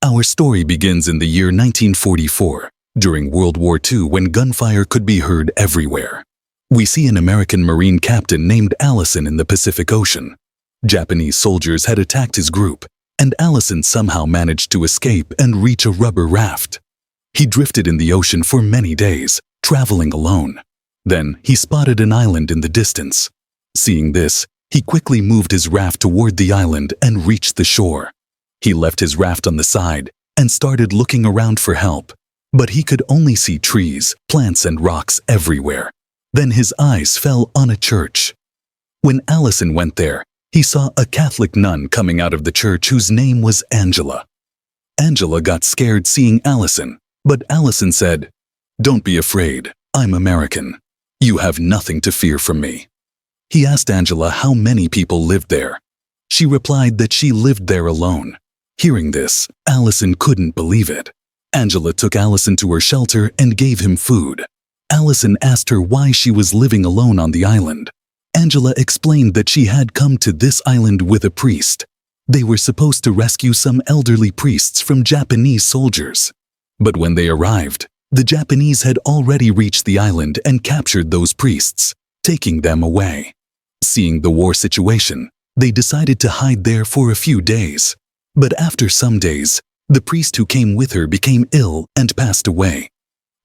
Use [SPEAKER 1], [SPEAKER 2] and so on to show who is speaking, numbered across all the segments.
[SPEAKER 1] Our story begins in the year 1944, during World War II when gunfire could be heard everywhere. We see an American Marine captain named Allison in the Pacific Ocean. Japanese soldiers had attacked his group, and Allison somehow managed to escape and reach a rubber raft. He drifted in the ocean for many days, traveling alone. Then he spotted an island in the distance. Seeing this, he quickly moved his raft toward the island and reached the shore. He left his raft on the side and started looking around for help, but he could only see trees, plants, and rocks everywhere. Then his eyes fell on a church. When Allison went there, he saw a Catholic nun coming out of the church whose name was Angela. Angela got scared seeing Allison, but Allison said, "Don't be afraid, I'm American. You have nothing to fear from me." He asked Angela how many people lived there. She replied that she lived there alone. Hearing this, Allison couldn't believe it. Angela took Allison to her shelter and gave him food. Allison asked her why she was living alone on the island. Angela explained that she had come to this island with a priest. They were supposed to rescue some elderly priests from Japanese soldiers. But when they arrived, the Japanese had already reached the island and captured those priests, taking them away. Seeing the war situation, they decided to hide there for a few days. But after some days, the priest who came with her became ill and passed away.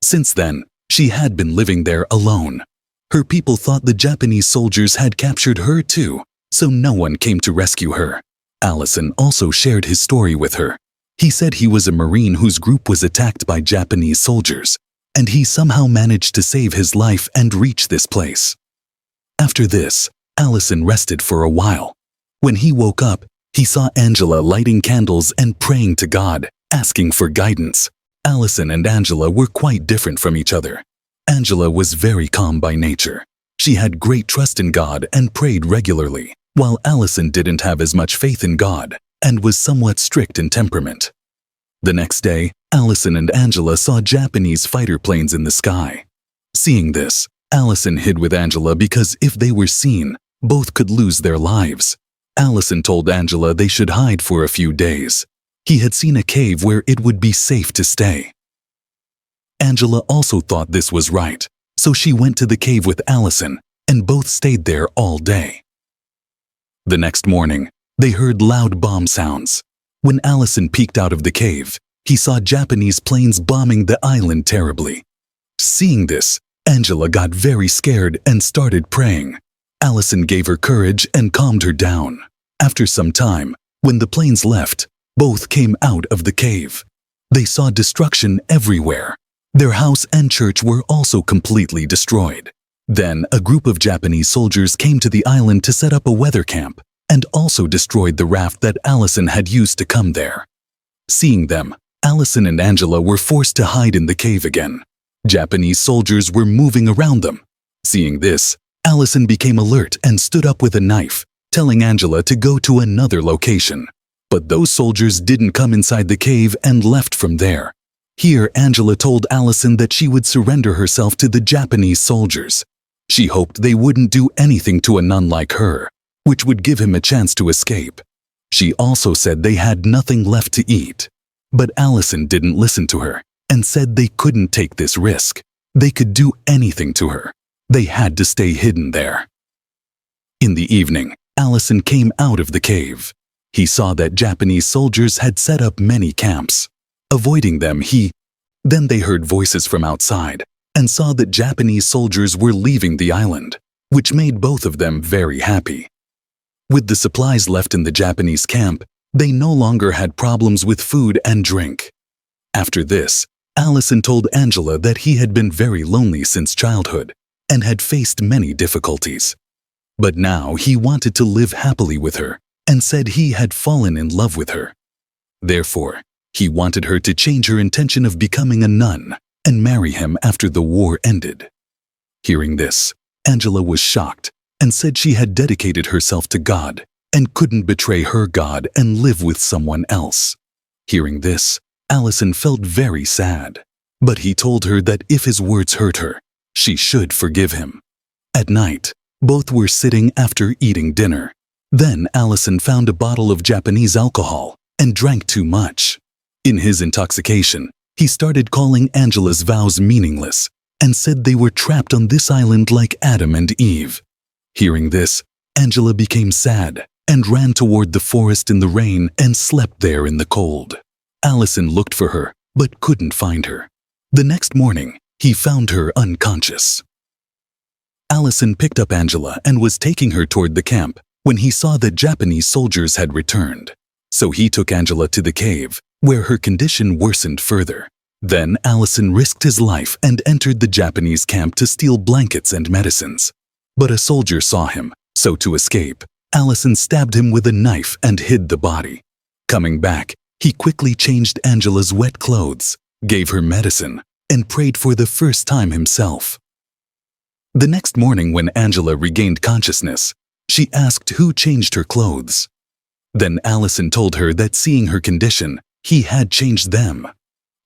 [SPEAKER 1] Since then, she had been living there alone. Her people thought the Japanese soldiers had captured her too, so no one came to rescue her. Allison also shared his story with her. He said he was a Marine whose group was attacked by Japanese soldiers, and he somehow managed to save his life and reach this place. After this, Allison rested for a while. When he woke up, he saw Angela lighting candles and praying to God, asking for guidance. Allison and Angela were quite different from each other. Angela was very calm by nature. She had great trust in God and prayed regularly, while Allison didn't have as much faith in God and was somewhat strict in temperament. The next day, Allison and Angela saw Japanese fighter planes in the sky. Seeing this, Allison hid with Angela because if they were seen, both could lose their lives. Allison told Angela they should hide for a few days. He had seen a cave where it would be safe to stay. Angela also thought this was right, so she went to the cave with Allison, and both stayed there all day. The next morning, they heard loud bomb sounds. When Allison peeked out of the cave, he saw Japanese planes bombing the island terribly. Seeing this, Angela got very scared and started praying. Allison gave her courage and calmed her down. After some time, when the planes left, both came out of the cave. They saw destruction everywhere. Their house and church were also completely destroyed. Then a group of Japanese soldiers came to the island to set up a weather camp and also destroyed the raft that Allison had used to come there. Seeing them, Allison and Angela were forced to hide in the cave again. Japanese soldiers were moving around them. Seeing this, Allison became alert and stood up with a knife, telling Angela to go to another location. But those soldiers didn't come inside the cave and left from there. Here, Angela told Allison that she would surrender herself to the Japanese soldiers. She hoped they wouldn't do anything to a nun like her, which would give him a chance to escape. She also said they had nothing left to eat. But Allison didn't listen to her and said they couldn't take this risk. They could do anything to her. They had to stay hidden there. In the evening, Allison came out of the cave. He saw that Japanese soldiers had set up many camps. Avoiding them, Then they heard voices from outside and saw that Japanese soldiers were leaving the island, which made both of them very happy. With the supplies left in the Japanese camp, they no longer had problems with food and drink. After this, Allison told Angela that he had been very lonely since childhood and had faced many difficulties. But now he wanted to live happily with her and said he had fallen in love with her. Therefore, he wanted her to change her intention of becoming a nun and marry him after the war ended. Hearing this, Angela was shocked and said she had dedicated herself to God and couldn't betray her God and live with someone else. Hearing this, Allison felt very sad, but he told her that if his words hurt her, she should forgive him. At night, both were sitting after eating dinner. Then Allison found a bottle of Japanese alcohol and drank too much. In his intoxication, he started calling Angela's vows meaningless and said they were trapped on this island like Adam and Eve. Hearing this, Angela became sad and ran toward the forest in the rain and slept there in the cold. Allison looked for her, but couldn't find her. The next morning, he found her unconscious. Allison picked up Angela and was taking her toward the camp when he saw that Japanese soldiers had returned. So he took Angela to the cave, where her condition worsened further. Then Allison risked his life and entered the Japanese camp to steal blankets and medicines. But a soldier saw him, so to escape, Allison stabbed him with a knife and hid the body. Coming back, he quickly changed Angela's wet clothes, gave her medicine, and prayed for the first time himself. The next morning when Angela regained consciousness, she asked who changed her clothes. Then Allison told her that seeing her condition, he had changed them.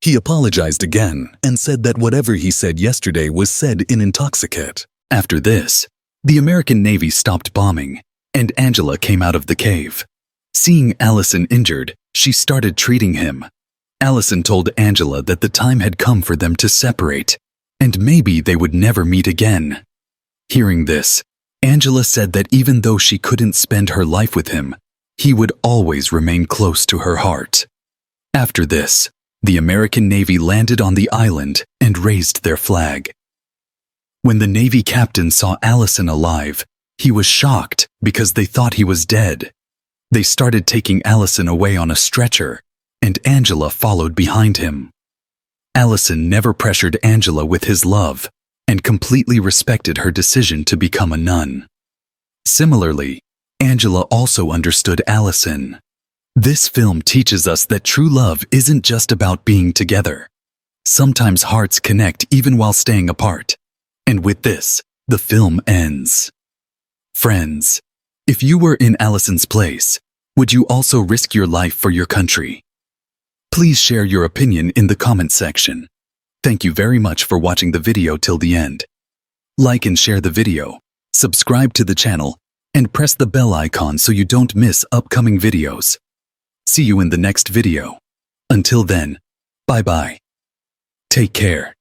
[SPEAKER 1] He apologized again and said that whatever he said yesterday was said in intoxicate. After this, the American Navy stopped bombing, and Angela came out of the cave. Seeing Allison injured, she started treating him. Allison told Angela that the time had come for them to separate, and maybe they would never meet again. Hearing this, Angela said that even though she couldn't spend her life with him, he would always remain close to her heart. After this, the American Navy landed on the island and raised their flag. When the Navy captain saw Allison alive, he was shocked because they thought he was dead. They started taking Allison away on a stretcher, and Angela followed behind him. Allison never pressured Angela with his love and completely respected her decision to become a nun. Similarly, Angela also understood Allison. This film teaches us that true love isn't just about being together. Sometimes hearts connect even while staying apart. And with this, the film ends. Friends, if you were in Allison's place, would you also risk your life for your country? Please share your opinion in the comment section. Thank you very much for watching the video till the end. Like and share the video, subscribe to the channel, and press the bell icon so you don't miss upcoming videos. See you in the next video. Until then, bye-bye. Take care.